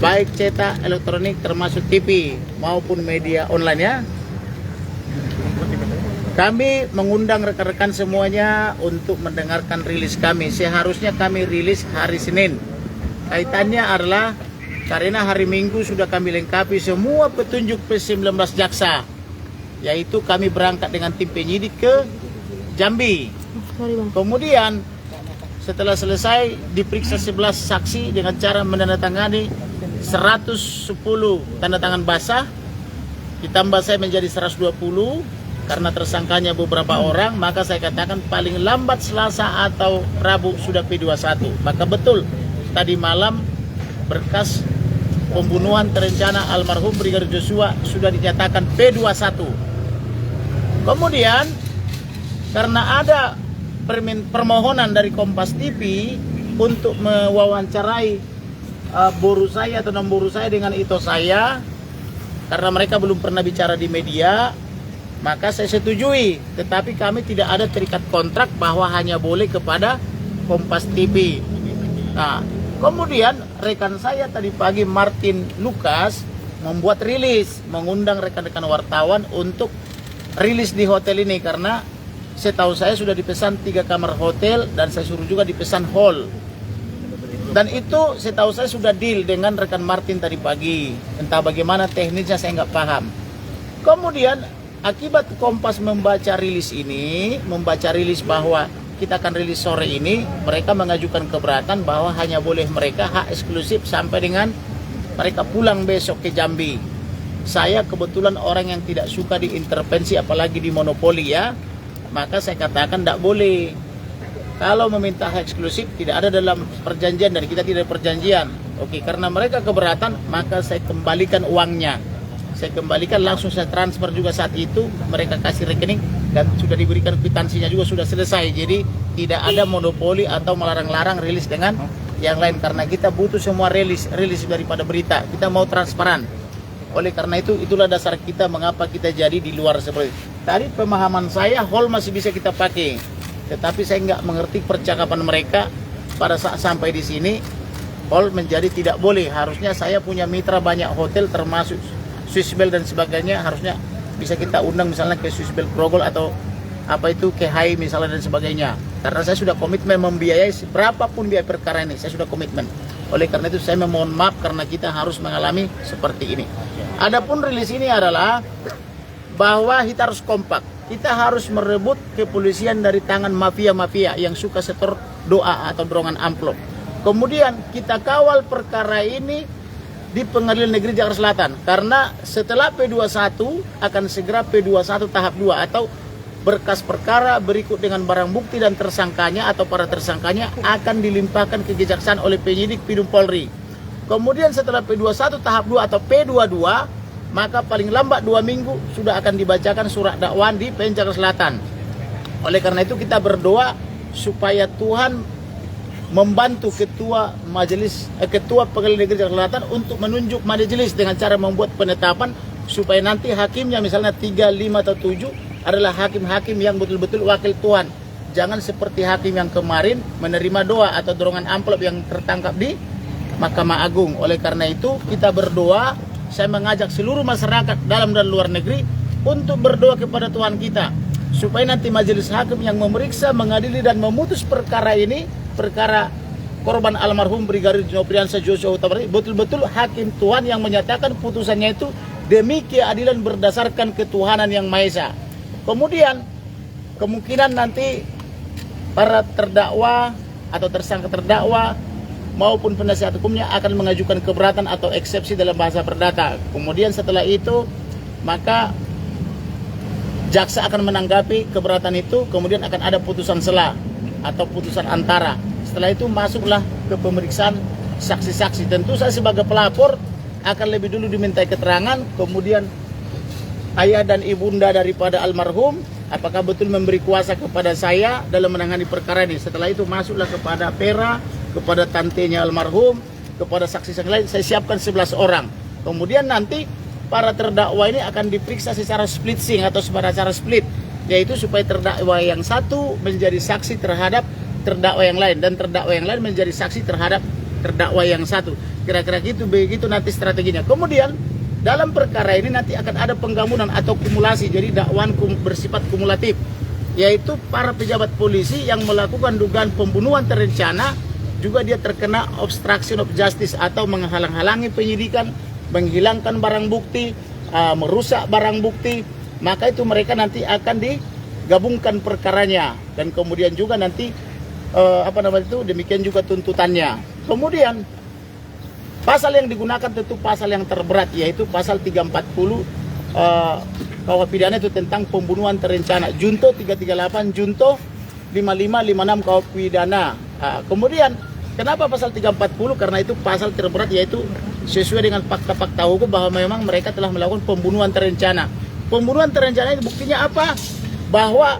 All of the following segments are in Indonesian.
baik cetak, elektronik, termasuk TV maupun media online ya. Kami mengundang rekan-rekan semuanya untuk mendengarkan rilis kami. Seharusnya kami rilis hari Senin. Kaitannya adalah karena hari Minggu sudah kami lengkapi semua petunjuk P19 Jaksa. Yaitu kami berangkat dengan tim penyidik ke Jambi. Kemudian setelah selesai diperiksa 11 saksi dengan cara menandatangani 110 tanda tangan basah. Ditambah saya menjadi 120 karena tersangkanya beberapa orang, maka saya katakan paling lambat Selasa atau Rabu sudah P21. Maka betul tadi malam berkas pembunuhan terencana almarhum Brigadir Joshua sudah dinyatakan P21. Kemudian karena ada permohonan dari Kompas TV untuk mewawancarai boru saya atau nombor saya dengan ito saya, karena mereka belum pernah bicara di media, maka saya setujui. Tetapi kami tidak ada terikat kontrak bahwa hanya boleh kepada Kompas TV. Nah, kemudian rekan saya tadi pagi Martin Lucas membuat rilis, mengundang rekan-rekan wartawan untuk rilis di hotel ini, karena setahu saya sudah dipesan 3 kamar hotel dan saya suruh juga dipesan hall. Dan itu setahu saya sudah deal dengan rekan Martin tadi pagi. Entah bagaimana teknisnya saya nggak paham. Kemudian akibat Kompas membaca rilis ini, membaca rilis bahwa kita akan rilis sore ini, mereka mengajukan keberatan bahwa hanya boleh mereka hak eksklusif sampai dengan mereka pulang besok ke Jambi. Saya kebetulan orang yang tidak suka diintervensi apalagi di monopoli ya. Maka saya katakan tidak boleh. Kalau meminta hak eksklusif tidak ada dalam perjanjian dan kita tidak ada perjanjian. Oke, karena mereka keberatan, maka saya kembalikan uangnya. Saya kembalikan, langsung saya transfer juga saat itu, mereka kasih rekening dan sudah diberikan kwitansinya juga sudah selesai. Jadi tidak ada monopoli atau melarang-larang rilis dengan yang lain, karena kita butuh semua rilis daripada berita. Kita mau transparan. Oleh karena itu, itulah dasar kita mengapa kita jadi di luar seperti itu. Tadi pemahaman saya hall masih bisa kita pakai, tetapi saya nggak mengerti percakapan mereka pada saat sampai di sini. Hall menjadi tidak boleh. Harusnya saya punya mitra banyak hotel termasuk Swissbell dan sebagainya, harusnya bisa kita undang misalnya ke Swissbell Grogol atau apa itu ke Hai misalnya dan sebagainya. Karena saya sudah komitmen membiayai berapapun biaya perkara ini, saya sudah komitmen. Oleh karena itu saya memohon maaf karena kita harus mengalami seperti ini. Adapun rilis ini adalah bahwa kita harus kompak. Kita harus merebut kepolisian dari tangan mafia-mafia yang suka setor doa atau dorongan amplop. Kemudian kita kawal perkara ini di Pengadilan Negeri Jakarta Selatan. Karena setelah P21 akan segera P21 tahap 2 atau berkas perkara berikut dengan barang bukti dan tersangkanya atau para tersangkanya akan dilimpahkan ke kejaksaan oleh penyidik Pidum Polri. Kemudian setelah P21 tahap 2 atau P22, maka paling lambat 2 minggu sudah akan dibacakan surat dakwaan di PN Jakarta Selatan. Oleh karena itu kita berdoa supaya Tuhan membantu ketua Pengadilan Negeri Jakarta Selatan untuk menunjuk majelis dengan cara membuat penetapan supaya nanti hakimnya misalnya 3, 5 atau 7 adalah hakim-hakim yang betul-betul wakil Tuhan. Jangan seperti hakim yang kemarin menerima doa atau dorongan amplop yang tertangkap di Mahkamah Agung. Oleh karena itu kita berdoa. Saya mengajak seluruh masyarakat dalam dan luar negeri untuk berdoa kepada Tuhan kita supaya nanti majelis hakim yang memeriksa, mengadili dan memutus perkara ini, perkara korban almarhum Brigadir Nofriansah Joshua Huta Barat, betul-betul hakim Tuhan yang menyatakan putusannya itu demi keadilan berdasarkan ketuhanan yang Maha Esa. Kemudian kemungkinan nanti para terdakwa atau tersangka terdakwa maupun penasihat hukumnya akan mengajukan keberatan atau eksepsi dalam bahasa perdata. Kemudian setelah itu maka jaksa akan menanggapi keberatan itu, kemudian akan ada putusan sela atau putusan antara. Setelah itu masuklah ke pemeriksaan saksi-saksi. Tentu saya sebagai pelapor akan lebih dulu dimintai keterangan, kemudian ayah dan ibunda daripada almarhum apakah betul memberi kuasa kepada saya dalam menangani perkara ini. Setelah itu masuklah kepada Pera, kepada tantenya almarhum, kepada saksi-saksi lain. Saya siapkan 11 orang. Kemudian nanti para terdakwa ini akan diperiksa secara splitsing atau secara split, yaitu supaya terdakwa yang satu menjadi saksi terhadap terdakwa yang lain dan terdakwa yang lain menjadi saksi terhadap terdakwa yang satu. Kira-kira gitu, begitu nanti strateginya. Kemudian dalam perkara ini nanti akan ada penggabungan atau kumulasi, jadi dakwaan bersifat kumulatif, yaitu para pejabat polisi yang melakukan dugaan pembunuhan terencana juga dia terkena obstruction of justice atau menghalang-halangi penyidikan, menghilangkan barang bukti, merusak barang bukti, maka itu mereka nanti akan digabungkan perkaranya dan kemudian juga nanti demikian juga tuntutannya. Kemudian pasal yang digunakan tentu pasal yang terberat, yaitu pasal 340 KUH pidana itu tentang pembunuhan terencana, junto 338, junto 5556 KUH pidana. Kemudian kenapa pasal 340? Karena itu pasal terberat, yaitu sesuai dengan fakta-fakta hukum bahwa memang mereka telah melakukan pembunuhan terencana. Pembunuhan terencana itu buktinya apa? Bahwa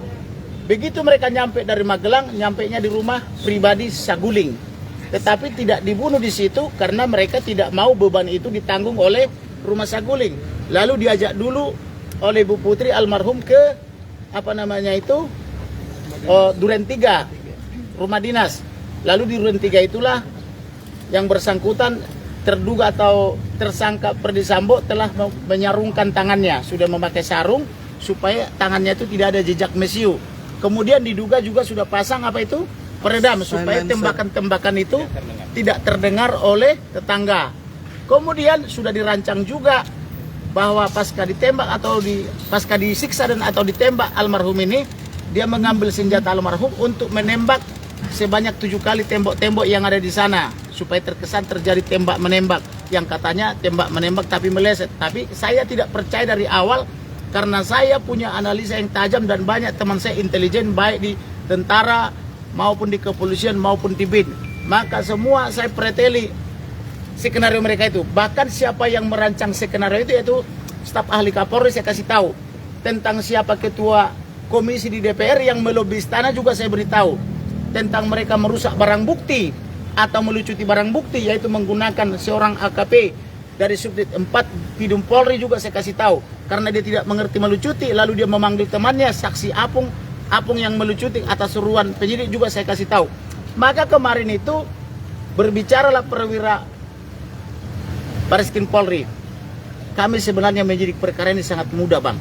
begitu mereka nyampe dari Magelang, nyampenya di rumah pribadi Saguling. Tetapi tidak dibunuh di situ karena mereka tidak mau beban itu ditanggung oleh rumah Saguling. Lalu diajak dulu oleh Bu Putri almarhum ke Duren 3, rumah dinas. Lalu di Duren 3 itulah yang bersangkutan terduga atau tersangka Ferdy Sambo telah menyarungkan tangannya, sudah memakai sarung supaya tangannya itu tidak ada jejak mesiu. Kemudian diduga juga sudah pasang peredam supaya tembakan-tembakan itu tidak terdengar oleh tetangga. Kemudian sudah dirancang juga bahwa pasca ditembak pasca disiksa dan atau ditembak almarhum ini, dia mengambil senjata almarhum untuk menembak sebanyak 7 kali tembok-tembok yang ada di sana supaya terkesan terjadi tembak menembak, yang katanya tembak menembak tapi meleset. Tapi saya tidak percaya dari awal karena saya punya analisa yang tajam dan banyak teman saya intelijen baik di tentara maupun di kepolisian maupun di BIN. Maka semua saya preteli skenario mereka itu. Bahkan siapa yang merancang skenario itu yaitu staf ahli Kapolri, saya kasih tahu. Tentang siapa ketua komisi di DPR yang melobi istana juga saya beritahu. Tentang mereka merusak barang bukti atau melucuti barang bukti, yaitu menggunakan seorang AKP dari Subdit 4 Pidum Polri juga saya kasih tahu. Karena dia tidak mengerti melucuti, lalu dia memanggil temannya saksi Apung yang melucuti atas seruan penyidik juga saya kasih tahu. Maka kemarin itu berbicaralah perwira Bareskrim Polri. Kami sebenarnya menyidik perkara ini sangat mudah, Bang.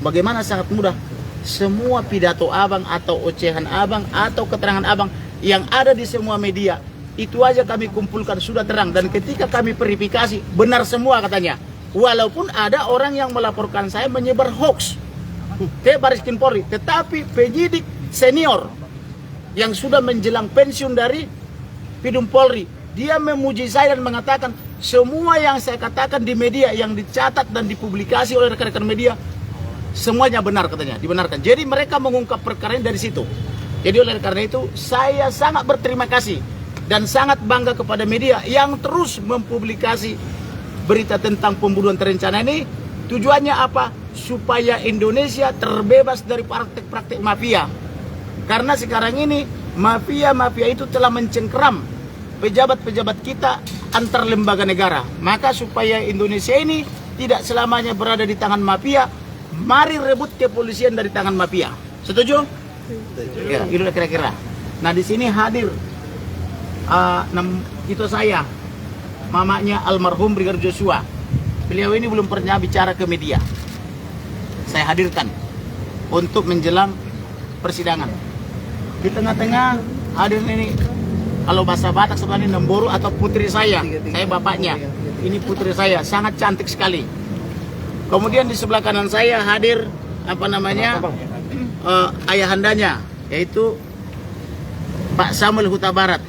Bagaimana sangat mudah? Semua pidato abang atau ocehan abang atau keterangan abang yang ada di semua media, itu aja kami kumpulkan sudah terang. Dan ketika kami verifikasi, benar semua katanya. Walaupun ada orang yang melaporkan saya menyebar hoax ke Bareskrim Polri, tetapi penyidik senior yang sudah menjelang pensiun dari Pidum Polri, dia memuji saya dan mengatakan semua yang saya katakan di media yang dicatat dan dipublikasi oleh rekan-rekan media semuanya benar katanya, dibenarkan. Jadi mereka mengungkap perkara ini dari situ. Jadi oleh karena itu saya sangat berterima kasih dan sangat bangga kepada media yang terus mempublikasi berita tentang pembunuhan terencana ini. Tujuannya apa? Supaya Indonesia terbebas dari praktek-praktek mafia. Karena sekarang ini mafia-mafia itu telah mencengkeram pejabat-pejabat kita antar lembaga negara. Maka supaya Indonesia ini tidak selamanya berada di tangan mafia, mari rebut kepolisian dari tangan mafia. Setuju? Ya, itu kira-kira. Nah, di sini hadir itu saya, mamanya almarhum Brigadir Joshua. Beliau ini belum pernah bicara ke media. Saya hadirkan untuk menjelang persidangan. Di tengah-tengah hadir ini, kalau bahasa Batak sebenarnya Nemboro atau putri saya bapaknya. Ini putri saya, sangat cantik sekali. Kemudian di sebelah kanan saya hadir ayahandanya, yaitu Pak Samuel Huta Barat.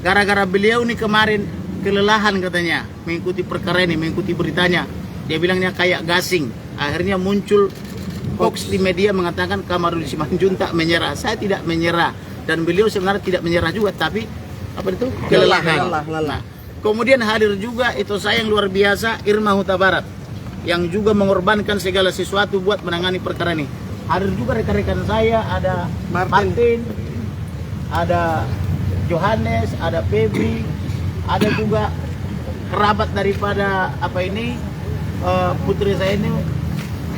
Gara-gara beliau nih kemarin kelelahan katanya mengikuti perkara ini, mengikuti beritanya. Dia bilangnya kayak gasing. Akhirnya muncul hoax di media mengatakan Kamarudin Simanjuntak menyerah. Saya tidak menyerah dan beliau sebenarnya tidak menyerah juga, tapi kelelahan. Nah, kemudian hadir juga itu saya yang luar biasa, Irma Huta Barat, yang juga mengorbankan segala sesuatu buat menangani perkara ini. Hadir juga rekan-rekan saya, ada Martin, ada Johannes, ada Febri, ada juga kerabat daripada putri saya ini,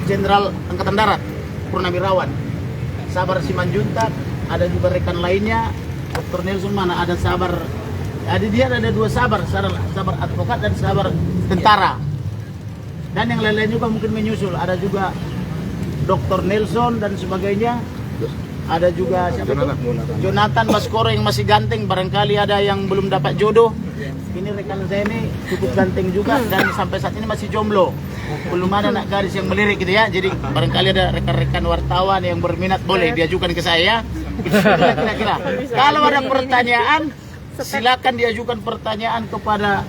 Jenderal Angkatan Darat Purnawirawan Sabar Simanjuntak. Ada juga rekan lainnya, Dr. Nelson mana, ada Sabar Jadi dia ada dua sabar advokat dan sabar tentara. Dan yang lain-lain juga mungkin menyusul. Ada juga Dr. Nelson dan sebagainya. Ada juga siapa itu? Jonathan Baskoro yang masih ganteng. Barangkali ada yang belum dapat jodoh. Ini rekan saya ini cukup ganteng juga dan sampai saat ini masih jomblo. Belum ada anak gadis yang melirik gitu ya. Jadi barangkali ada rekan-rekan wartawan yang berminat boleh diajukan ke saya. Itulah kira-kira. Kalau ada pertanyaan, silakan diajukan pertanyaan kepada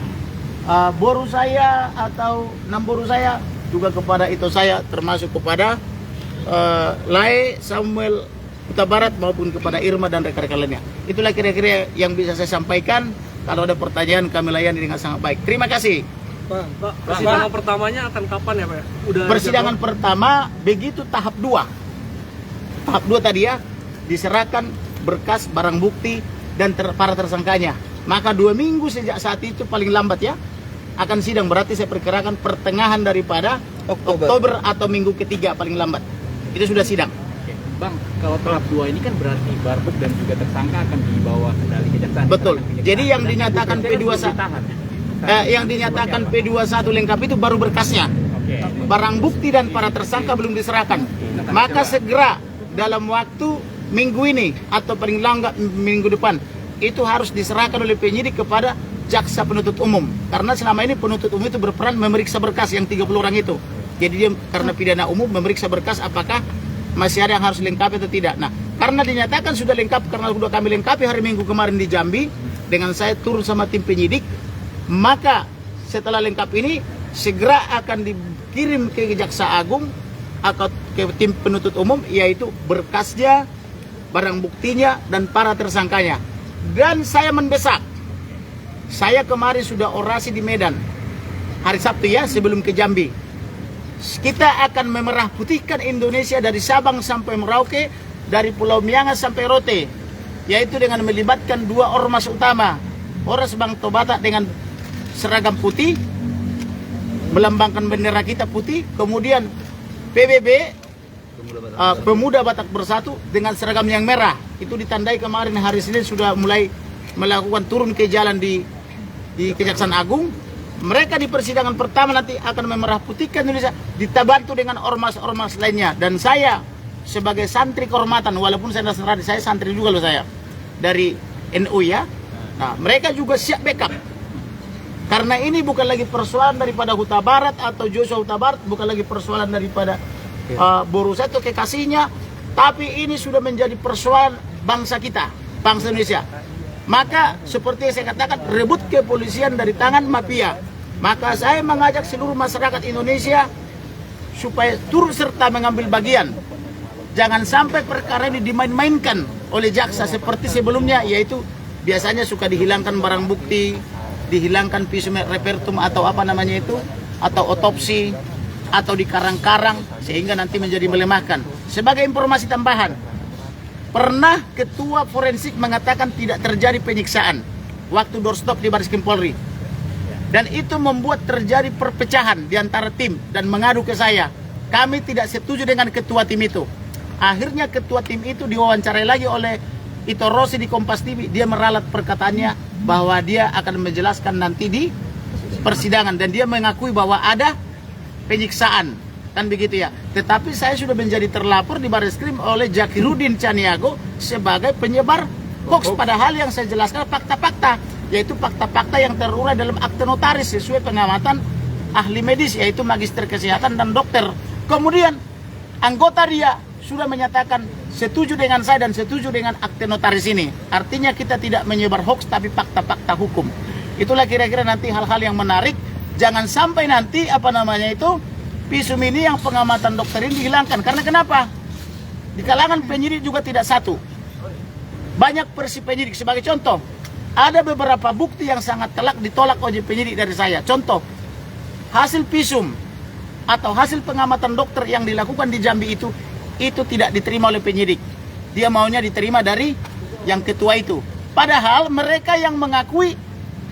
boru saya atau boru saya, juga kepada itu saya, termasuk kepada Lai Samuel Huta Barat maupun kepada Irma dan rekan-rekan lainnya. Itulah kira-kira yang bisa saya sampaikan. Kalau ada pertanyaan kami layani dengan sangat baik. Terima kasih. Pak, persidangan pertamanya akan kapan ya Pak? Persidangan pertama begitu tahap 2. Tahap 2 tadi ya, diserahkan berkas barang bukti dan para tersangkanya. Maka 2 minggu sejak saat itu paling lambat ya akan sidang. Berarti saya perkirakan pertengahan daripada Oktober atau minggu ketiga paling lambat. Itu sudah sidang. Bang, kalau tahap 2 ini kan berarti Barbuk dan juga tersangka akan dibawa kendali kejaksaan. Betul. Jadi yang dinyatakan P21 yang dinyatakan P21 lengkap itu baru berkasnya. Barang bukti dan para tersangka belum diserahkan. Maka segera dalam waktu minggu ini atau paling lambat minggu depan itu harus diserahkan oleh penyidik kepada jaksa penuntut umum. Karena selama ini penuntut umum itu berperan memeriksa berkas yang 30 orang itu. Jadi dia karena pidana umum memeriksa berkas apakah masih ada yang harus lengkap atau tidak. Nah, karena dinyatakan sudah lengkap, karena sudah kami lengkapi hari Minggu kemarin di Jambi, dengan saya turun sama tim penyidik, maka setelah lengkap ini, segera akan dikirim ke Jaksa Agung atau ke tim penuntut umum, yaitu berkasnya, barang buktinya, dan para tersangkanya. Dan saya mendesak, saya kemarin sudah orasi di Medan, hari Sabtu ya, sebelum ke Jambi. Kita akan memerah putihkan Indonesia dari Sabang sampai Merauke, dari Pulau Miangas sampai Rote, yaitu dengan melibatkan 2 ormas utama. Ormas Bangto Batak dengan seragam putih, melambangkan bendera kita putih, kemudian PBB Pemuda Batak Bersatu dengan seragam yang merah. Itu ditandai kemarin hari Senin sudah mulai melakukan turun ke jalan di Kejaksaan Agung. Mereka di persidangan pertama nanti akan memerah putihkan Indonesia, dibantu dengan ormas-ormas lainnya. Dan saya sebagai santri kehormatan, walaupun saya santri juga loh saya dari NU ya. Nah, mereka juga siap backup. Karena ini bukan lagi persoalan daripada Huta Barat atau Joshua Huta Barat, bukan lagi persoalan daripada boru saya atau kekasihnya, tapi ini sudah menjadi persoalan bangsa kita, bangsa Indonesia. Maka seperti yang saya katakan, rebut kepolisian dari tangan mafia. Maka saya mengajak seluruh masyarakat Indonesia supaya turut serta mengambil bagian. Jangan sampai perkara ini dimain-mainkan oleh jaksa seperti sebelumnya, yaitu biasanya suka dihilangkan barang bukti, dihilangkan visum et repertum atau apa namanya itu, atau otopsi, atau dikarang-karang sehingga nanti menjadi melemahkan. Sebagai informasi tambahan, pernah ketua forensik mengatakan tidak terjadi penyiksaan waktu doorstop di Baris Krim Polri. Dan itu membuat terjadi perpecahan di antara tim dan mengadu ke saya. Kami tidak setuju dengan ketua tim itu. Akhirnya ketua tim itu diwawancarai lagi oleh Ito Rossi di Kompas TV. Dia meralat perkataannya bahwa dia akan menjelaskan nanti di persidangan. Dan dia mengakui bahwa ada penyiksaan. Kan begitu ya. Tetapi saya sudah menjadi terlapor di Baris Krim oleh Zakirudin Caniago sebagai penyebar hoax. Padahal yang saya jelaskan fakta-fakta, yaitu fakta-fakta yang terurai dalam akte notaris sesuai pengamatan ahli medis, yaitu magister kesehatan dan dokter. Kemudian anggota dia sudah menyatakan setuju dengan saya dan setuju dengan akte notaris ini. Artinya kita tidak menyebar hoax tapi fakta-fakta hukum. Itulah kira-kira nanti hal-hal yang menarik. Jangan sampai nanti visum ini yang pengamatan dokter ini dihilangkan. Karena kenapa? Di kalangan penyidik juga tidak satu. Banyak versi penyidik. Sebagai contoh, ada beberapa bukti yang sangat telak ditolak oleh penyidik dari saya. Contoh, hasil visum atau hasil pengamatan dokter yang dilakukan di Jambi itu tidak diterima oleh penyidik. Dia maunya diterima dari yang ketua itu. Padahal mereka yang mengakui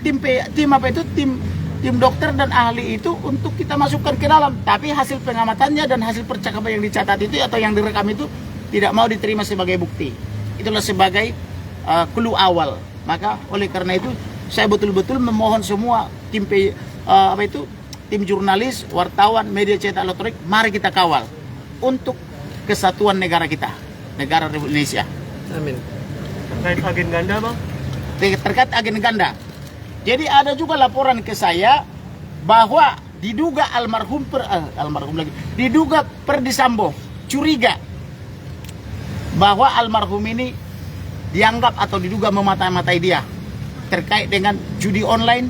tim dokter dan ahli itu untuk kita masukkan ke dalam. Tapi hasil pengamatannya dan hasil percakapan yang dicatat itu atau yang direkam itu tidak mau diterima sebagai bukti. Itulah sebagai clue awal. Maka oleh karena itu Saya betul-betul memohon semua tim tim jurnalis, wartawan, media cetak elektronik, mari kita kawal untuk kesatuan negara kita, negara Republik Indonesia. Amin. Terkait agen ganda bang? Terkait agen ganda. Jadi ada juga laporan ke saya bahwa diduga diduga Perdi Sambo curiga bahwa almarhum ini dianggap atau diduga memata-matai dia terkait dengan judi online,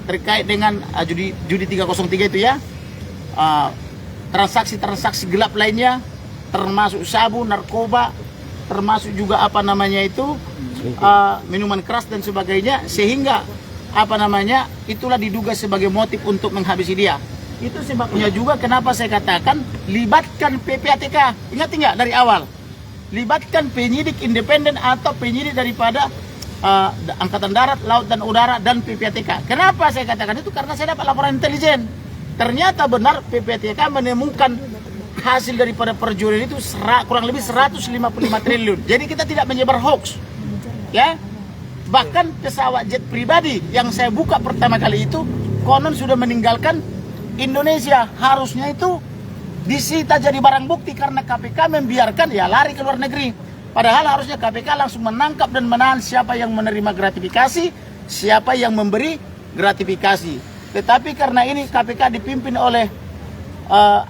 terkait dengan judi 303 itu ya, transaksi-transaksi gelap lainnya, termasuk sabu, narkoba, termasuk juga minuman keras dan sebagainya, sehingga itulah diduga sebagai motif untuk menghabisi dia. Itu sebabnya juga kenapa saya katakan libatkan PPATK. Ingat nggak dari awal? Libatkan penyidik independen atau penyidik daripada Angkatan Darat, Laut dan Udara dan PPATK. Kenapa saya katakan itu? Karena saya dapat laporan intelijen. Ternyata benar PPATK menemukan hasil daripada perjudian itu kurang lebih 155 triliun. Jadi kita tidak menyebar hoax. Ya. Bahkan pesawat jet pribadi yang saya buka pertama kali itu konon sudah meninggalkan Indonesia. Harusnya itu disita jadi barang bukti karena KPK membiarkan ya lari ke luar negeri. Padahal harusnya KPK langsung menangkap dan menahan siapa yang menerima gratifikasi, siapa yang memberi gratifikasi. Tetapi karena ini KPK dipimpin oleh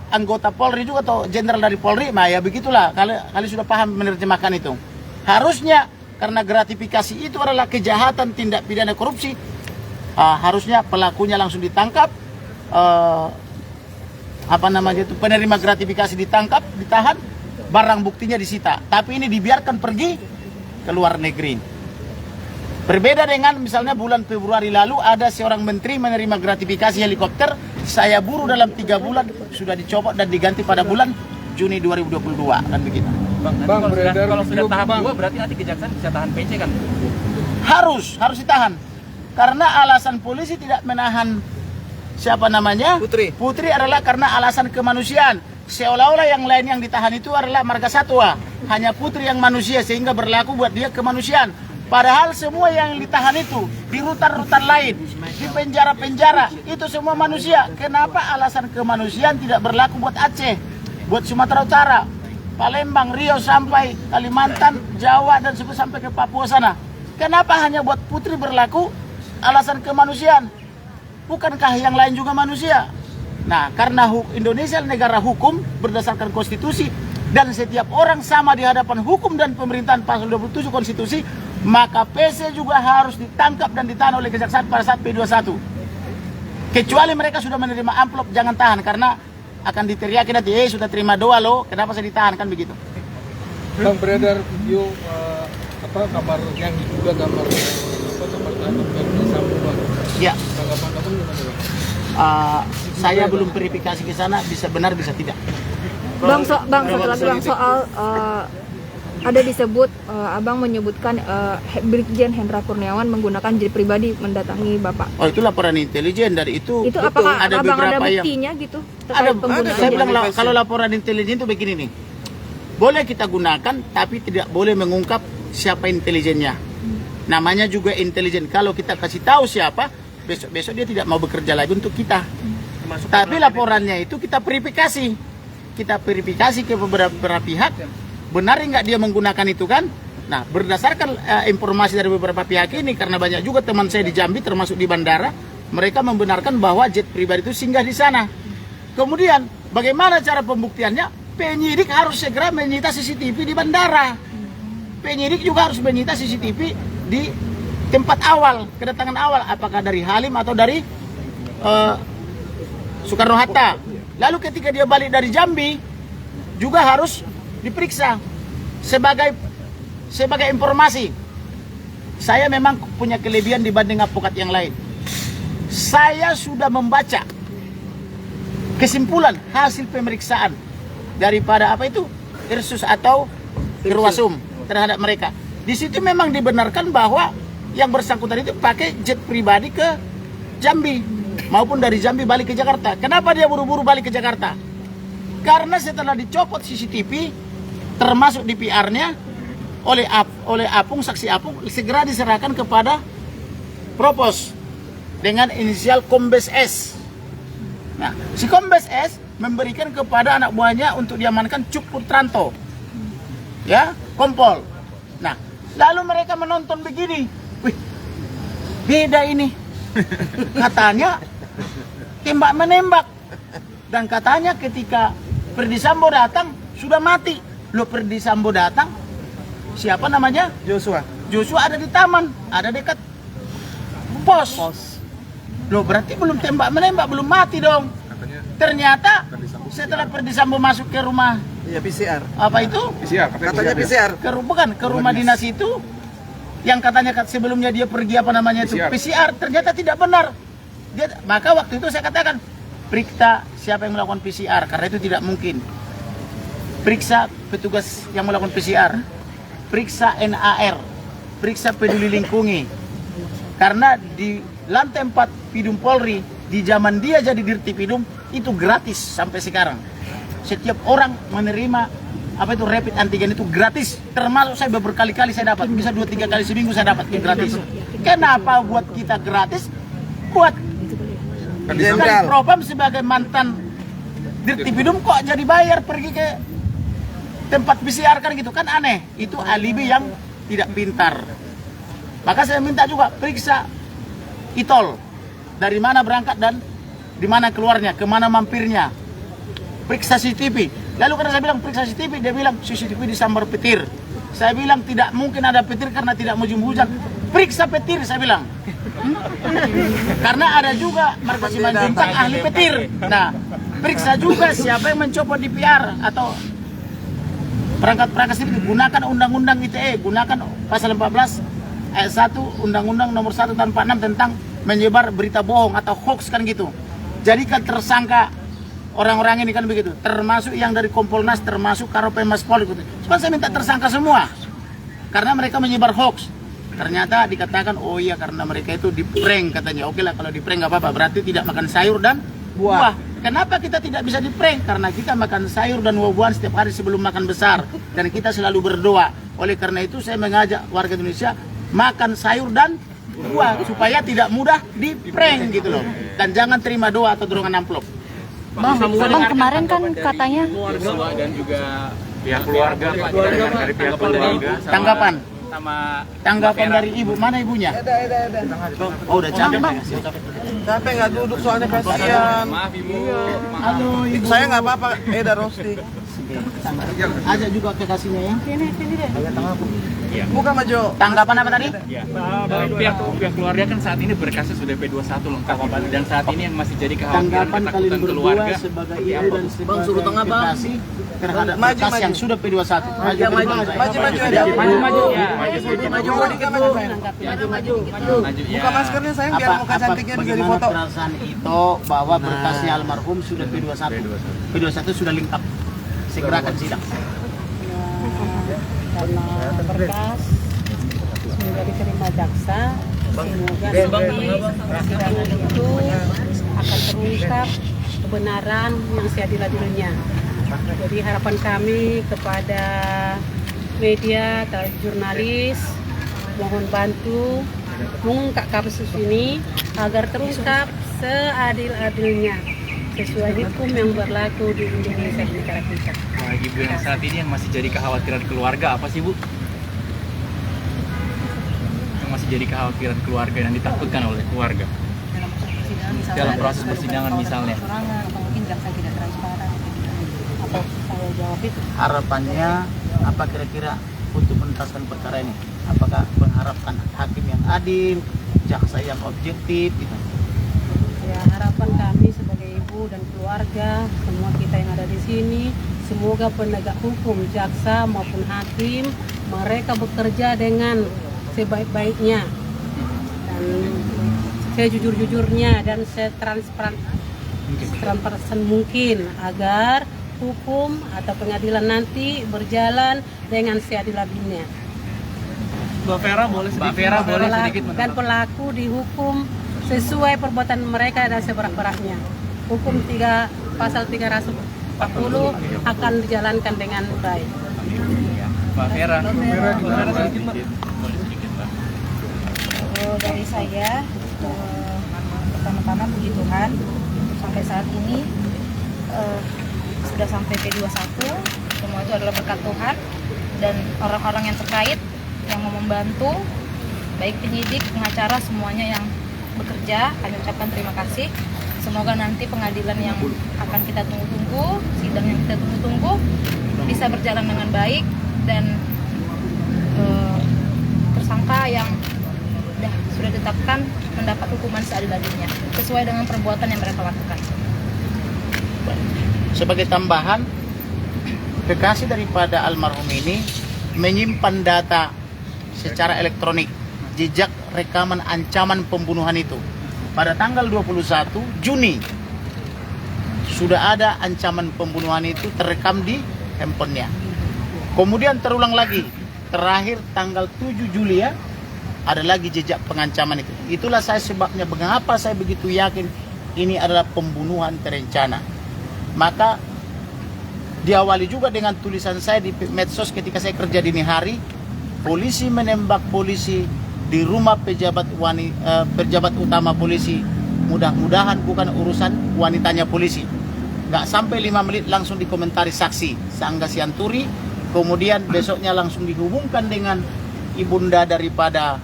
anggota Polri juga atau jenderal dari Polri, nah ya begitulah. Kalian sudah paham menerjemahkan itu. Harusnya karena gratifikasi itu adalah kejahatan tindak pidana korupsi, harusnya pelakunya langsung ditangkap, penerima gratifikasi ditangkap, ditahan, barang buktinya disita. Tapi ini dibiarkan pergi ke luar negeri. Berbeda dengan misalnya bulan Februari lalu ada seorang menteri menerima gratifikasi helikopter, saya buru dalam 3 bulan sudah dicopot dan diganti pada bulan Juni 2022 dan begitu. Bang, kalau sudah tahap 2 berarti nanti kejaksaan bisa tahan PC kan? Harus ditahan. Karena alasan polisi tidak menahan Putri adalah karena alasan kemanusiaan. Seolah-olah yang lain yang ditahan itu adalah marga satwa. Hanya Putri yang manusia sehingga berlaku buat dia kemanusiaan. Padahal semua yang ditahan itu di rutan-rutan lain, di penjara-penjara itu semua manusia. Kenapa alasan kemanusiaan tidak berlaku buat Aceh, buat Sumatera Utara, Palembang, Riau sampai Kalimantan, Jawa dan sampai ke Papua sana? Kenapa hanya buat Putri berlaku alasan kemanusiaan? Bukankah yang lain juga manusia? Nah, karena Indonesia negara hukum berdasarkan konstitusi dan setiap orang sama di hadapan hukum dan pemerintahan pasal 27 konstitusi, maka PC juga harus ditangkap dan ditahan oleh kejaksaan pada saat P21. Kecuali mereka sudah menerima amplop, jangan tahan karena akan diteriaki nanti, sudah terima doa loh, kenapa saya ditahan, kan begitu. Bang, beredar video kamar yang diduga kamar tahanan Verdi Sambo, Bang. Ya. Tanggapan kamu gimana, Bang? Saya belum verifikasi ke sana, bisa benar bisa tidak. Bang, soal ada disebut Abang menyebutkan Brigjen Hendra Kurniawan menggunakan jet pribadi mendatangi Bapak. Oh, itu laporan intelijen dari itu. Itu apakah ada Abang ada beberapa buktinya gitu? Ada. Penggunaan Saya bilang kalau laporan intelijen itu begini nih. Boleh kita gunakan tapi tidak boleh mengungkap siapa intelijennya. Namanya juga intelijen. Kalau kita kasih tahu siapa, besok-besok dia tidak mau bekerja lagi untuk kita. Tapi laporannya itu kita verifikasi. Kita verifikasi ke beberapa pihak. Benar nggak dia menggunakan itu kan? Nah, berdasarkan informasi dari beberapa pihak ini, karena banyak juga teman saya di Jambi termasuk di bandara, mereka membenarkan bahwa jet pribadi itu singgah di sana. Kemudian bagaimana cara pembuktiannya? Penyidik harus segera menyita CCTV di bandara. Penyidik juga harus menyita CCTV di tempat awal, kedatangan awal, apakah dari Halim atau dari Soekarno-Hatta. Lalu ketika dia balik dari Jambi juga harus diperiksa. Sebagai informasi, saya memang punya kelebihan dibanding advokat yang lain. Saya sudah membaca kesimpulan hasil pemeriksaan daripada Irsus atau Irwasum terhadap mereka. Di situ memang dibenarkan bahwa yang bersangkutan itu pakai jet pribadi ke Jambi maupun dari Jambi balik ke Jakarta. Kenapa dia buru-buru balik ke Jakarta? Karena setelah dicopot CCTV termasuk DPR-nya oleh Apung, saksi Apung, segera diserahkan kepada propos dengan inisial Kombes S. Nah, si Kombes S memberikan kepada anak buahnya untuk diamankan Cuk Putranto, ya, kompol. Nah, lalu mereka menonton begini, wih, beda ini, katanya tembak menembak, dan katanya ketika Ferdi Sambo datang sudah mati. Loh, Ferdi Sambo datang, siapa namanya? Joshua. Joshua ada di taman, ada dekat pos. Loh, berarti belum tembak menembak, belum mati dong. Ternyata setelah Ferdi Sambo masuk ke rumah, Iya, PCR. apa itu? Katanya PCR. Bukan, ke rumah dinas itu, yang katanya sebelumnya dia pergi apa namanya itu PCR, ternyata tidak benar. Maka waktu itu saya katakan, periksa siapa yang melakukan PCR, karena itu tidak mungkin. Periksa petugas yang melakukan PCR, periksa NAR, periksa peduli lingkungi. Karena di lantai 4 Pidum Polri, di zaman dia jadi Dirtipidum, itu gratis sampai sekarang. Setiap orang menerima apa itu rapid antigen itu gratis, termasuk saya berkali-kali saya dapat, bisa 2-3 kali seminggu saya dapat itu gratis. Kenapa buat kita gratis? Buat kan Propam sebagai mantan Dirtipidum kok jadi bayar pergi ke tempat PCR kan gitu kan, aneh. Itu alibi yang tidak pintar. Maka saya minta juga periksa Itol, dari mana berangkat dan di mana keluarnya, kemana mampirnya. Periksa CCTV. Lalu karena saya bilang periksa CCTV, dia bilang CCTV disambar petir. Saya bilang tidak mungkin ada petir karena tidak musim hujan. Periksa petir, saya bilang. Karena ada juga Marga Simanjuntak ahli petir. Nah, periksa juga siapa yang mencopot di PR atau perangkat-perangkat seperti gunakan undang-undang ITE, gunakan pasal 14 ayat 1 Undang-Undang nomor 1 tahun 46 tentang menyebar berita bohong atau hoax kan gitu. Jadikan tersangka orang-orang ini kan begitu, termasuk yang dari Kompolnas, termasuk Karopenmas Polri gitu. Cuma saya minta tersangka semua karena mereka menyebar hoax. Ternyata dikatakan oh iya karena mereka itu di prank katanya. Oke lah kalau di prank nggak apa-apa, berarti tidak makan sayur dan buah. Kenapa kita tidak bisa di prank? Karena kita makan sayur dan buah-buahan setiap hari sebelum makan besar, dan kita selalu berdoa. Oleh karena itu saya mengajak warga Indonesia makan sayur dan buah supaya tidak mudah di prank gitu loh. Dan jangan terima doa atau dorongan amplop. Bang kemarin kan katanya Joshua dan juga pihak keluarga, Pak, dari pihak keluarga. Tanggapan Sama tanggapan dari ibu, mana ibunya? Oh udah capek. Capek nggak duduk soalnya kasihan. Maaf Ibu. Halo ibu. Saya nggak apa-apa. Eda roasting. Ajak juga kekasihnya ya. Buka maju. Tanggapan apa tadi? Ya. Pihak keluarga kan saat ini berkasnya sudah P21 lengkap dan saat ini yang masih jadi kekhawatiran Tanggapan kalian ketakutan berdua keluarga sebagai ibu dan sebagai kekasih terhadap Maju, berkas maju. yang sudah P21. Maju Maju Eda. maju ya. Maju dikit maju. Maju ya. Buka maskernya sayang biar muka cantiknya bisa bagaimana difoto. perasaan itu bahwa berkasnya almarhum sudah P21. P21 sudah lengkap. Segerakan sidang. Karena berkas sudah diterima jaksa, semoga nanti persidangan itu akan terungkap kebenaran yang seadil-adilnya. Jadi harapan kami kepada media atau jurnalis, mohon bantu mengungkap kasus ini agar terungkap seadil-adilnya sesuai hukum yang berlaku di Indonesia di negara kita. Nah, Ibu yang saat ini yang masih jadi kekhawatiran keluarga apa sih Bu? Yang masih jadi kekhawatiran keluarga dan ditakutkan oleh keluarga dalam proses persidangan misalnya. Mungkin jaksa tidak transparan. Apa saya jawab itu? Harapannya apa kira-kira untuk menuntaskan perkara ini? Apakah mengharapkan hakim yang adil, jaksa yang objektif gitu? Ya, harapan kami sebagai ibu dan keluarga, semua kita yang ada di sini, semoga penegak hukum, jaksa maupun hakim, mereka bekerja dengan sebaik-baiknya dan sejujur-jujurnya dan setransparan mungkin agar hukum atau pengadilan nanti berjalan dengan seadil-adilnya. Mbak Vera boleh sedikit Dan pelaku dihukum sesuai perbuatan mereka dan seberat-beratnya. Hukum pasal 340 akan dijalankan dengan baik. Mbak Vera. Dari saya, pertama-tama puji Tuhan, sampai saat ini sudah sampai P21. Semua itu adalah berkat Tuhan dan orang-orang yang terkait yang mau membantu, baik penyidik, pengacara, semuanya yang bekerja. Kami ucapkan terima kasih. Semoga nanti pengadilan yang akan kita tunggu-tunggu, sidang yang kita tunggu-tunggu bisa berjalan dengan baik dan tersangka yang sudah ditetapkan mendapat hukuman seadil-adilnya sesuai dengan perbuatan yang mereka lakukan. Sebagai tambahan, kekasih daripada almarhum ini menyimpan data secara elektronik jejak rekaman ancaman pembunuhan itu. Pada tanggal 21 Juni sudah ada ancaman pembunuhan itu terekam di handphonenya. Kemudian terulang lagi, terakhir tanggal 7 Juli ya, ada lagi jejak pengancaman itu. Itulah saya sebabnya mengapa saya begitu yakin ini adalah pembunuhan terencana. Maka diawali juga dengan tulisan saya di medsos ketika saya kerja dini hari, polisi menembak polisi di rumah pejabat utama polisi. Mudah-mudahan bukan urusan wanitanya polisi. Gak sampai 5 menit langsung dikomentari saksi Sangga Sianturi. Kemudian besoknya langsung dihubungkan dengan ibunda daripada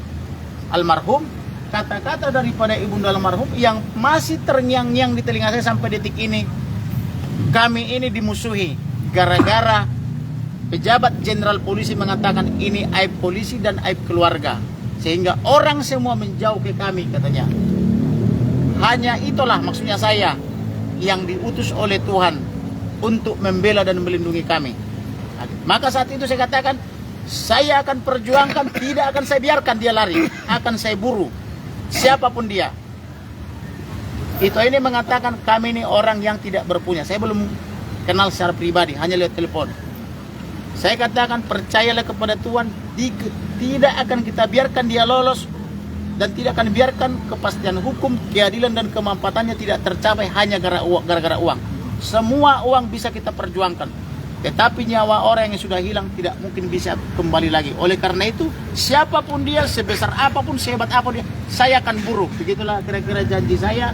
almarhum. Kata-kata daripada ibunda almarhum yang masih terngiang-ngiang di telinga saya sampai detik ini, kami ini dimusuhi gara-gara pejabat jenderal polisi mengatakan ini aib polisi dan aib keluarga, sehingga orang semua menjauh ke kami, katanya. Hanya itulah maksudnya saya yang diutus oleh Tuhan untuk membela dan melindungi kami. Maka saat itu saya katakan, saya akan perjuangkan, tidak akan saya biarkan dia lari, akan saya buru siapapun dia. Itu ini mengatakan kami ini orang yang tidak berpunya. Saya belum kenal secara pribadi, hanya lewat telepon. Saya katakan percayalah kepada Tuhan, tidak akan kita biarkan dia lolos dan tidak akan biarkan kepastian hukum, keadilan dan kemampatannya tidak tercapai hanya gara-gara uang. Semua uang bisa kita perjuangkan, tetapi nyawa orang yang sudah hilang tidak mungkin bisa kembali lagi. Oleh karena itu, siapapun dia, sebesar apapun, sehebat apapun dia, saya akan buru. Begitulah kira-kira janji saya,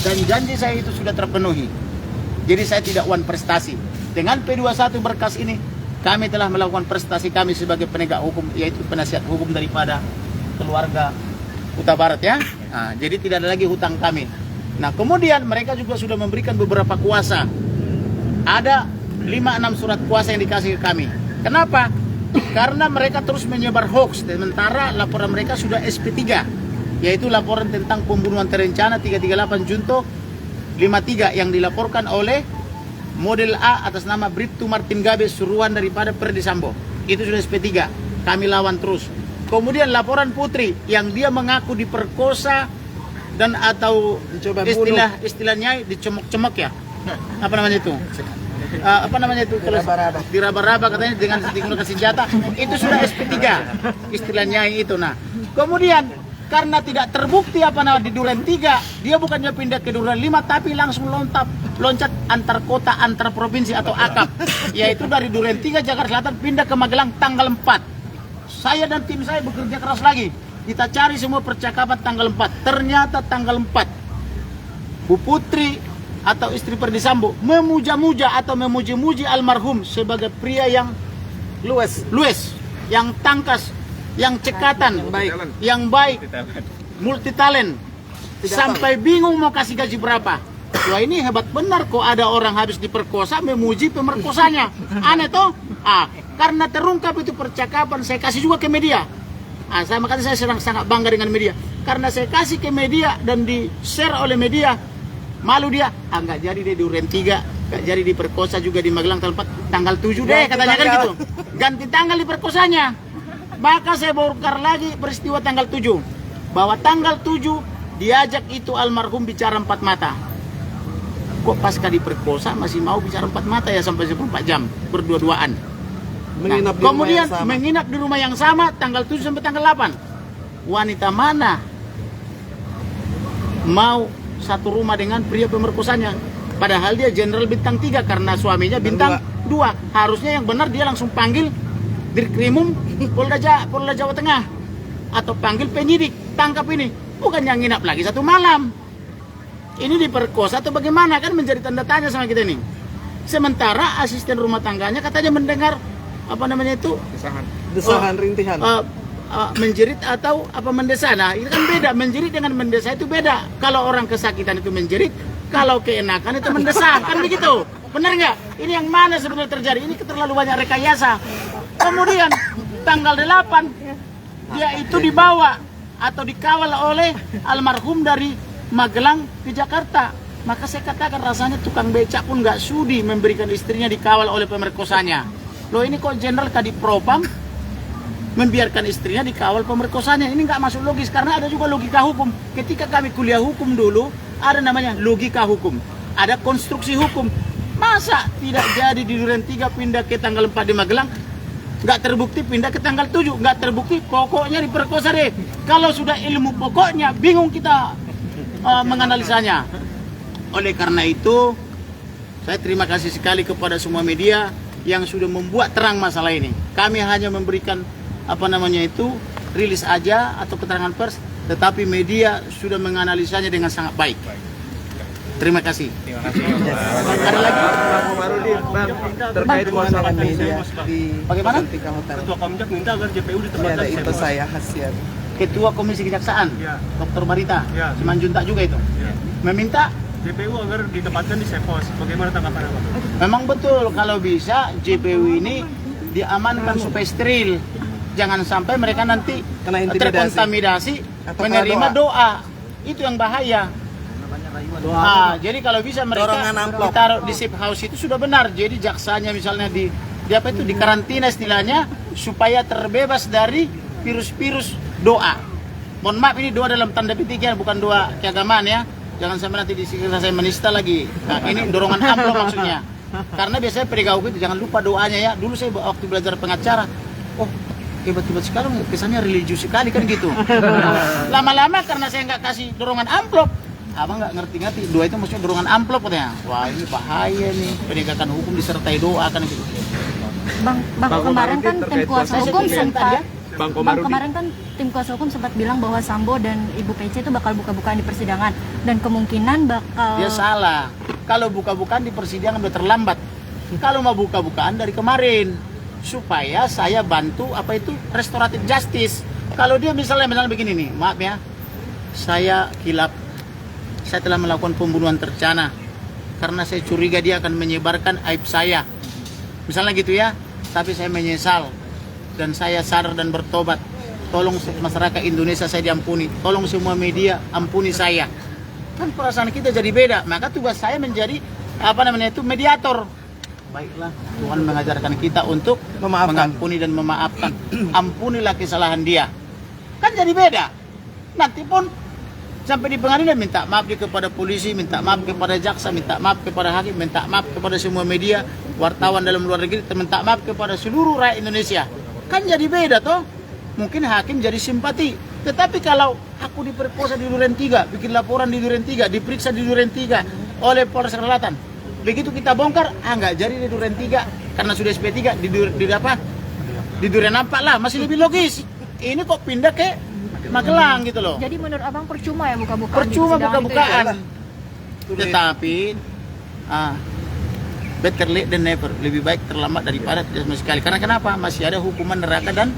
dan janji saya itu sudah terpenuhi. Jadi saya tidak wan prestasi. Dengan P21 berkas ini, kami telah melakukan prestasi kami sebagai penegak hukum, yaitu penasihat hukum daripada keluarga Huta Barat ya. Nah, jadi tidak ada lagi hutang kami. Nah, kemudian mereka juga sudah memberikan beberapa kuasa. Ada 5-6 surat kuasa yang dikasih ke kami. Kenapa? Karena mereka terus menyebar hoax. Sementara laporan mereka sudah SP3, yaitu laporan tentang pembunuhan terencana 338 Junto 53 yang dilaporkan oleh model A atas nama Bribtu Martin Gabe, suruhan daripada Ferdi Sambo. Itu sudah SP3. Kami lawan terus. Kemudian laporan Putri yang dia mengaku diperkosa dan atau istilahnya dicemok-cemok ya. Apa namanya itu? Apa namanya itu? Diraba-raba katanya dengan digunakan senjata. Itu sudah SP3 istilahnya itu. Nah, kemudian karena tidak terbukti apa namanya di Duren 3, dia bukannya pindah ke Duren 5 tapi langsung loncat antar kota, antar provinsi atau akap, yaitu dari Duren 3 Jakarta Selatan pindah ke Magelang tanggal 4. Saya dan tim saya bekerja keras lagi. Kita cari semua percakapan tanggal 4. Ternyata tanggal 4 Bu Putri atau istri Ferdi Sambo memuja-muja atau memuji-muji almarhum sebagai pria yang luwes, yang tangkas, yang cekatan, yang baik, multi talent, sampai bingung mau kasih gaji berapa. Wah, ini hebat benar kok ada orang habis diperkosa memuji pemerkosanya. Aneh toh? Karena terungkap itu percakapan, saya kasih juga ke media. Makanya saya sangat bangga dengan media. Karena saya kasih ke media dan di-share oleh media, malu dia. Nggak jadi deh di Duren 3, nggak jadi diperkosa juga di Magelang tanggal 7 deh, katanya kan gitu. Ganti tanggal diperkosanya. Maka saya bongkar lagi peristiwa tanggal 7. Bahwa tanggal 7 diajak itu almarhum bicara 4 mata. Kok pasca diperkosa masih mau bicara 4 mata ya sampai 24 jam berdua-duaan. Nah, kemudian menginap di rumah yang sama tanggal 7 sampai tanggal 8. Wanita mana mau satu rumah dengan pria pemerkosanya? Padahal dia jenderal bintang 3 karena suaminya bintang 2. Harusnya yang benar dia langsung panggil Dirkrimum Polda Jawa Tengah. atau panggil penyidik, tangkap ini. Bukan yang nginap lagi 1 malam. Ini diperkosa atau bagaimana, kan menjadi tanda tanya sama kita ini. Sementara asisten rumah tangganya katanya mendengar apa namanya itu Desahan rintihan. menjerit atau apa mendesah. Nah, itu kan beda. Menjerit dengan mendesah itu beda. Kalau orang kesakitan itu menjerit, kalau keenakan itu mendesah, kan begitu. Benar nggak? Ini yang mana sebenarnya terjadi? Ini terlalu banyak rekayasa. Kemudian tanggal 8 dia itu dibawa atau dikawal oleh almarhum dari Magelang ke Jakarta. Maka saya katakan rasanya tukang becak pun nggak sudi memberikan istrinya dikawal oleh pemerkosanya. Loh, ini kok Jenderal Kadipropam membiarkan istrinya dikawal pemerkosanya? Ini nggak masuk logis, karena ada juga logika hukum. Ketika kami kuliah hukum dulu, ada namanya logika hukum, ada konstruksi hukum. Masa tidak jadi di Duren 3 pindah ke tanggal 4 di Magelang, nggak terbukti pindah ke tanggal 7, nggak terbukti pokoknya diperkosa deh. Kalau sudah ilmu pokoknya, bingung kita menganalisanya. Oleh karena itu, saya terima kasih sekali kepada semua media yang sudah membuat terang masalah ini. Kami hanya memberikan rilis aja atau keterangan pers, tetapi media sudah menganalisanya dengan sangat baik. Terima kasih. Ada lagi? Bang Komarudin, Bang, terkait masalah media di Bagaimana? Cantika Hotel. Ketua Komjak minta agar JPU Ini ditempatkan ada di itu Sepos. saya khasiat. Ketua Komisi Kejaksaan, Ya. Dr. Barita, Ya. Simanjuntak juga itu, Ya. meminta. JPU agar ditempatkan di Sepos. Bagaimana tanggapan Abang? Memang betul, kalau bisa JPU ini diamankan supaya steril. Jangan sampai mereka nanti Kena intimidasi. terkontaminasi Atau menerima kena doa. Itu yang bahaya. Jadi kalau bisa mereka Dorongan amplop. ditaruh di safe house itu sudah benar. Jadi jaksanya misalnya di apa itu, di karantina istilahnya, supaya terbebas dari virus-virus doa. Mohon maaf, ini doa dalam tanda petik ya, bukan doa keagamaan ya. Jangan sampai nanti dikira saya menista lagi. Nah, ini dorongan amplop maksudnya. Karena biasanya penegak hukum itu jangan lupa doanya ya. Dulu saya waktu belajar pengacara, oh hebat-hebat sekali, kesannya religius sekali kan gitu. Lama-lama karena saya nggak kasih dorongan amplop, abang nggak ngerti-ngerti. Doa itu maksudnya dorongan amplop katanya. Wah, ini bahaya nih, penegakan hukum disertai doa kan gitu. Bang kemarin kan tim kuasa hukum sempat Bang kemarin kan tim kuasa hukum sempat bilang bahwa Sambo dan Ibu PC itu bakal buka-bukaan di persidangan dan kemungkinan bakal. Dia salah. Kalau buka-bukaan di persidangan udah terlambat. Kalau mau buka-bukaan dari kemarin, supaya saya bantu apa itu restoratif justice. Kalau dia misalnya begini nih, maaf ya, saya kilap, saya telah melakukan pembunuhan terencana karena saya curiga dia akan menyebarkan aib saya, misalnya gitu ya. Tapi saya menyesal dan saya sadar dan bertobat. Tolong masyarakat Indonesia saya diampuni, tolong semua media ampuni saya. Kan perasaan kita jadi beda. Maka tugas saya menjadi mediator. Baiklah, Tuhan mengajarkan kita untuk Memaafkan. mengampuni dan memaafkan. Ampunilah kesalahan dia. Kan jadi beda. Nanti pun sampai di pengadilan minta maaf dia kepada polisi, minta maaf kepada jaksa, minta maaf kepada hakim, minta maaf kepada semua media, wartawan dalam luar negeri, minta maaf kepada seluruh rakyat Indonesia. Kan jadi beda toh. Mungkin hakim jadi simpati. Tetapi kalau aku diperkosa di Duren 3, bikin laporan di Duren 3, diperiksa di Duren 3 oleh Polres Selatan, begitu kita bongkar, nggak jadi di Duren 3 karena sudah SP3 di Duren 4 lah, masih lebih logis. Ini kok pindah ke Magelang gitu loh. Jadi menurut abang percuma ya buka-bukaan? Percuma di persidangan buka-bukaan. itu ya? Tetapi better late than never. Lebih baik terlambat daripada tidak sama sekali. Karena kenapa? Masih ada hukuman neraka dan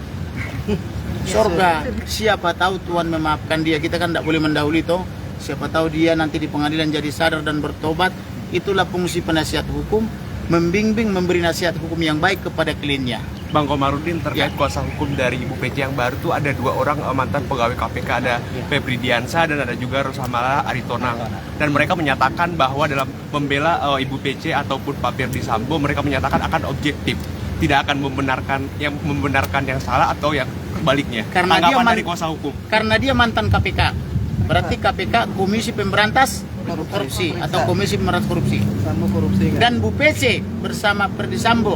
surga. Siapa tahu Tuhan memaafkan dia. Kita kan tidak boleh mendahului toh. Siapa tahu dia nanti di pengadilan jadi sadar dan bertobat. Itulah fungsi penasihat hukum, membimbing, memberi nasihat hukum yang baik kepada kliennya. Bang Komarudin, terkait kuasa hukum dari Ibu PC yang baru tuh ada 2 orang mantan pegawai KPK, ada Febri Diansa dan ada juga Rosamala Aritonang. Dan mereka menyatakan bahwa dalam membela Ibu PC ataupun Pak Ferdi Sambo, mereka menyatakan akan objektif, tidak akan membenarkan yang salah atau yang sebaliknya. Karena tanggapan dia dari kuasa hukum. Karena dia mantan KPK. Berarti KPK Komisi Pemberantas Korupsi atau Komisi Pemberantas Korupsi. Sambo korupsi kan? Dan Bu PC bersama Ferdi Sambo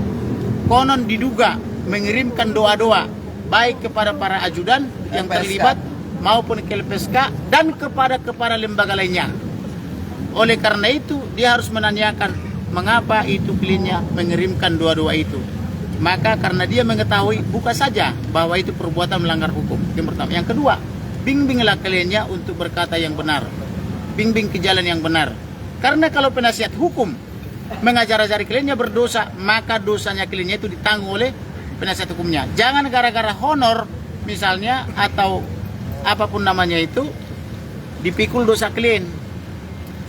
konon diduga mengirimkan doa-doa baik kepada para ajudan yang terlibat maupun ke LPSK dan kepada lembaga lainnya. Oleh karena itu dia harus menanyakan mengapa itu kliennya mengirimkan doa-doa itu. maka karena dia mengetahui buka saja bahwa itu perbuatan melanggar hukum. Yang pertama. Yang kedua, bimbinglah kliennya untuk berkata yang benar. Bimbing ke jalan yang benar. Karena kalau penasihat hukum mengajar-ajari kliennya berdosa, maka dosanya kliennya itu ditanggung oleh penasihat hukumnya. Jangan gara-gara honor misalnya atau apapun namanya itu dipikul dosa klien.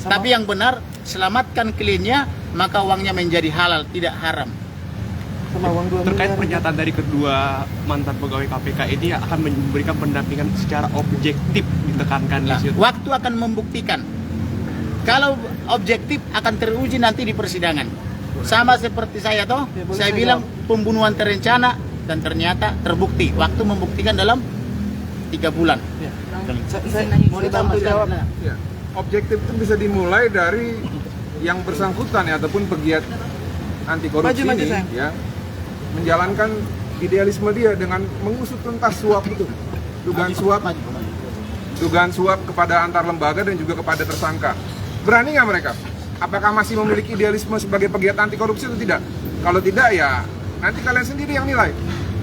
Tapi yang benar, selamatkan kliennya, maka uangnya menjadi halal, tidak haram. Sama uang 2 Terkait miliar. pernyataan dari kedua mantan pegawai KPK ini akan memberikan pendampingan secara objektif, ditekankan di Nah, situ. waktu akan membuktikan. Kalau objektif akan teruji nanti di persidangan. Sama seperti saya toh, Ya, boleh saya saya bilang pembunuhan terencana dan ternyata terbukti. Waktu membuktikan dalam 3 bulan. Saya mau dibantu jawab. Ya, objektif itu bisa dimulai dari yang bersangkutan ya, ataupun pegiat anti korupsi Maju, ini sayang. ya, menjalankan idealisme dia dengan mengusut tuntas suap itu, dugaan suap kepada antar lembaga dan juga kepada tersangka. Berani nggak mereka? Apakah masih memiliki idealisme sebagai pegiat anti korupsi atau tidak? Kalau tidak ya nanti kalian sendiri yang nilai.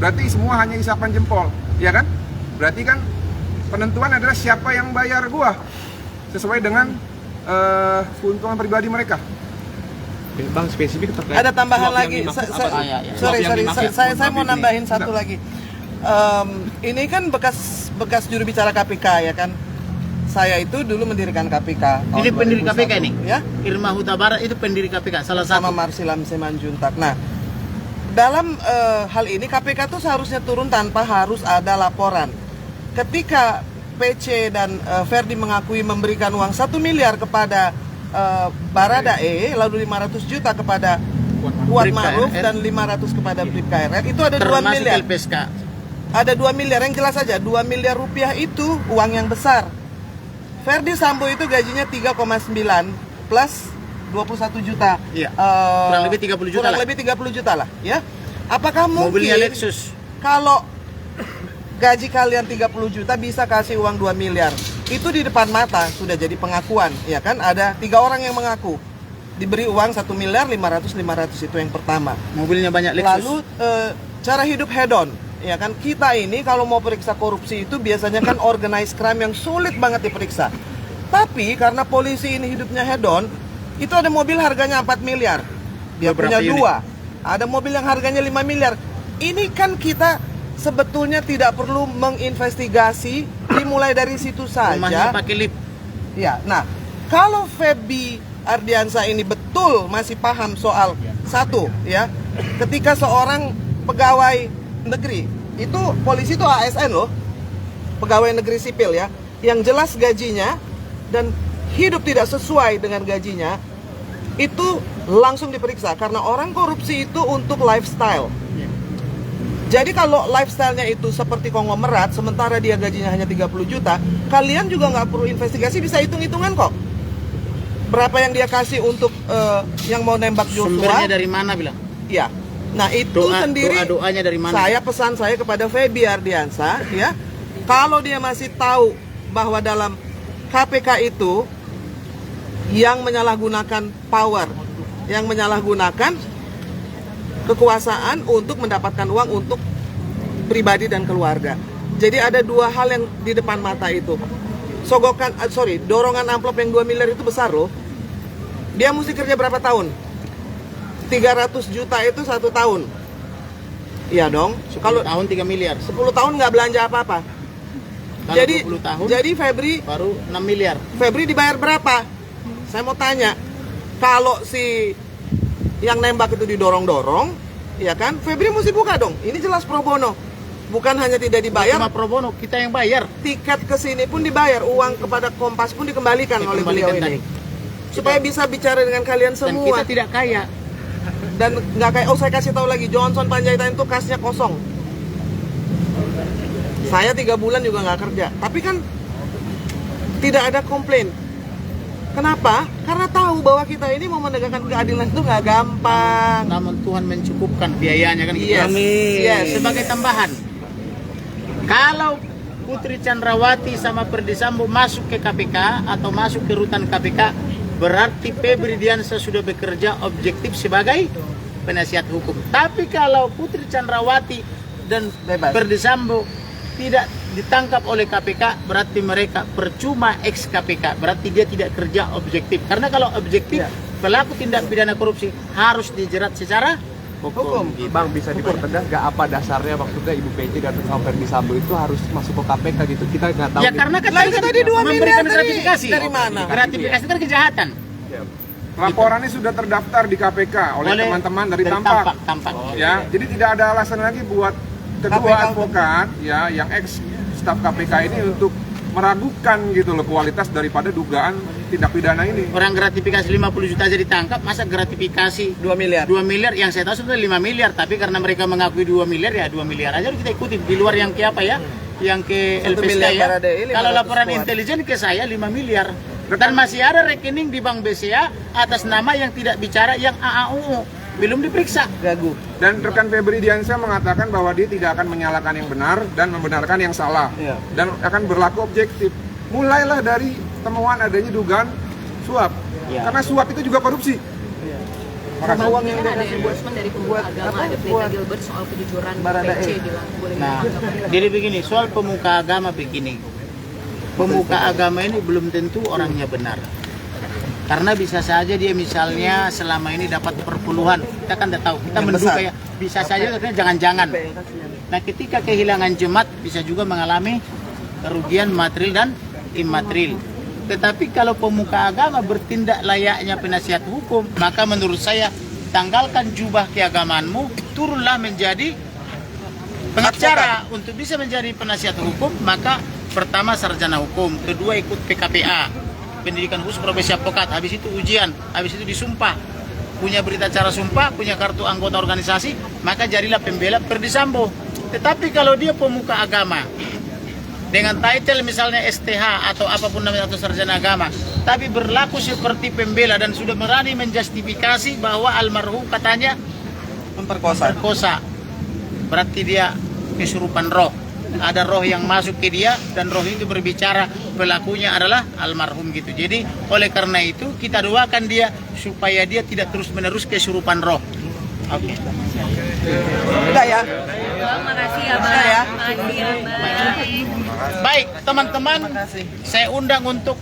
Berarti semua hanya isapan jempol, ya kan? Berarti kan penentuan adalah siapa yang bayar gua sesuai dengan keuntungan pribadi mereka. Bang, spesifik terkait Ada tambahan suap yang lagi. dimaksud apa? Ah, ya, ya. Sorry, Suap yang dimaksud, saya mau mohon maaf, nambahin ini. satu lagi. Ini kan bekas juru bicara KPK ya kan. Saya itu dulu mendirikan KPK. tahun Ini pendiri 2001. KPK ini? Ya, Irma Huta Barat itu pendiri KPK, salah sama satu. Marsilam Simanjuntak. Nah, dalam hal ini KPK tuh seharusnya turun tanpa harus ada laporan. Ketika PC dan Ferdi mengakui memberikan uang 1 miliar kepada Baradae, lalu 500 juta kepada Kuat Bribka Ma'ruf RR. dan 500 kepada Bribka RR, itu ada 2 Termasuk miliar. LPSK. Ada 2 miliar, yang jelas saja 2 miliar rupiah itu uang yang besar. Ferdi Sambo itu gajinya 3,9 plus 21 juta. Iya. Eh, Kurang lebih 30 juta kurang lah. lebih 30 juta lah, ya. Apakah Mobilnya mungkin Lexus. kalau gaji kalian 30 juta bisa kasih uang 2 miliar? Itu di depan mata sudah jadi pengakuan, ya kan? Ada 3 orang yang mengaku. Diberi uang 1 miliar 500 itu yang pertama. Mobilnya banyak Lexus. Lalu cara hidup hedon, ya kan, kita ini kalau mau periksa korupsi itu biasanya kan organized crime yang sulit banget diperiksa. Tapi karena polisi ini hidupnya hedon, itu ada mobil harganya 4 miliar. Dia Beberapa punya unit. 2. Ada mobil yang harganya 5 miliar. Ini kan kita sebetulnya tidak perlu menginvestigasi, dimulai dari situ Rumahnya saja. pakai lift. Ya, nah, kalau Feby Ardiansa ini betul masih paham soal satu, ya, ketika seorang pegawai negeri, itu polisi itu ASN loh, pegawai negeri sipil ya, yang jelas gajinya dan hidup tidak sesuai dengan gajinya, itu langsung diperiksa karena orang korupsi itu untuk lifestyle. Jadi kalau lifestyle-nya itu seperti konglomerat, sementara dia gajinya hanya 30 juta, kalian juga nggak perlu investigasi, bisa hitung-hitungan kok. Berapa yang dia kasih untuk yang mau nembak Sumbernya Joshua? dari mana bilang? Iya. Nah itu sendiri Doa-doanya dari mana? saya pesan saya kepada Feby Ardiansa, ya, kalau dia masih tahu bahwa dalam KPK itu yang menyalahgunakan power, yang menyalahgunakan kekuasaan untuk mendapatkan uang untuk pribadi dan keluarga. Jadi ada 2 hal yang di depan mata itu. Dorongan amplop yang 2 miliar itu besar loh. Dia mesti kerja berapa tahun? 300 juta itu 1 tahun. Iya dong. 10 Kalau tahun 3 miliar. 10 tahun nggak belanja apa-apa. Kalau Jadi 20 tahun jadi Febri baru 6 miliar. dibayar berapa? Saya mau tanya. Kalau si yang nembak itu didorong-dorong, ya kan? Febri mesti buka dong. Ini jelas pro bono. Bukan hanya tidak dibayar, Cuma pro bono, kita yang bayar. tiket ke sini pun dibayar, uang kepada Kompas pun dikembalikan oleh beliau Dikembalikan ini. Supaya bisa bicara dengan kalian Dan semua. kita tidak kaya. Dan nggak kayak, saya kasih tahu lagi, Johnson Panjaitan itu kasnya kosong. Saya 3 bulan juga nggak kerja, tapi kan tidak ada komplain. Kenapa? Karena tahu bahwa kita ini mau menegakkan keadilan itu nggak gampang. Namun Tuhan mencukupkan biayanya kan gitu. Yes. Yes. Sebagai tambahan, kalau Putri Chandrawati sama Ferdi Sambo masuk ke KPK atau masuk ke rutan KPK, berarti Febri Diansyah sudah bekerja objektif sebagai penasihat hukum. Tapi kalau Putri Chandrawati dan Bebas. Ferdy Sambo tidak ditangkap oleh KPK, berarti mereka percuma ex KPK, berarti dia tidak kerja objektif. Karena kalau objektif, pelaku tindak pidana korupsi harus dijerat secara hukum. Gitu. Bang, bisa dipertegas gak apa dasarnya maksudnya Ibu Pece dan Ferdy Sambo itu harus masuk ke KPK gitu? Kita nggak tahu. Ya karena tadi 2 miliar memberikan dari gratifikasi. dari mana? Gratifikasi kan kejahatan. Laporannya sudah terdaftar di KPK oleh teman-teman dari Tampak. Tampak. Ya, jadi tidak ada alasan lagi buat kedua advokat ya yang ex staf KPK ini untuk meragukan gitu loh kualitas daripada dugaan tindak pidana ini. Orang gratifikasi 50 juta aja ditangkap, masa gratifikasi 2 miliar. 2 miliar, yang saya tahu sebenarnya 5 miliar, tapi karena mereka mengakui 2 miliar ya 2 miliar aja kita ikutin. Di luar yang ke apa ya? Yang ke LPSK ya. Kalau laporan intelijen ke saya 5 miliar. Dan masih ada rekening di Bank BCA atas nama yang tidak bicara yang AAUU. Belum diperiksa. Gagu. Dan rekan Febri Diansyah mengatakan bahwa dia tidak akan menyalahkan yang benar dan membenarkan yang salah. Iya. Dan akan berlaku objektif. Mulailah dari temuan adanya dugaan suap. Iya. Karena suap itu juga korupsi. Sama uang yang dia ada kasih buat endorsement dari pemuka agama, ada berita Gilbert soal kejujuran Baradae. PC bilang boleh Nah, ditangkap. jadi begini, soal pemuka agama begini. Pemuka agama ini belum tentu orangnya benar. Karena bisa saja dia misalnya selama ini dapat perpuluhan. Kita kan tidak tahu, kita Yang menduga besar. ya. Bisa saja katanya jangan-jangan. Nah, ketika kehilangan jemaat bisa juga mengalami kerugian material dan imaterial. Tetapi kalau pemuka agama bertindak layaknya penasihat hukum, maka menurut saya tanggalkan jubah keagamanmu, turunlah menjadi pengacara. Untuk bisa menjadi penasihat hukum, maka pertama sarjana hukum, kedua ikut PKPA, pendidikan khusus profesi advokat, habis itu ujian, habis itu disumpah, punya berita acara sumpah, punya kartu anggota organisasi, maka jadilah pembela Ferdy Sambo. Tetapi kalau dia pemuka agama dengan title misalnya STH atau apapun namanya atau sarjana agama, tapi berlaku seperti pembela dan sudah berani menjustifikasi bahwa almarhum katanya memperkosa, berarti dia kesurupan roh. Ada roh yang masuk ke dia dan roh itu berbicara pelakunya adalah almarhum gitu. Jadi oleh karena itu kita doakan dia supaya dia tidak terus-menerus kesurupan roh. Oke. Udah ya. Makasih ya, Udah ya. Makasih ya, Bang. Baik, teman-teman, saya undang untuk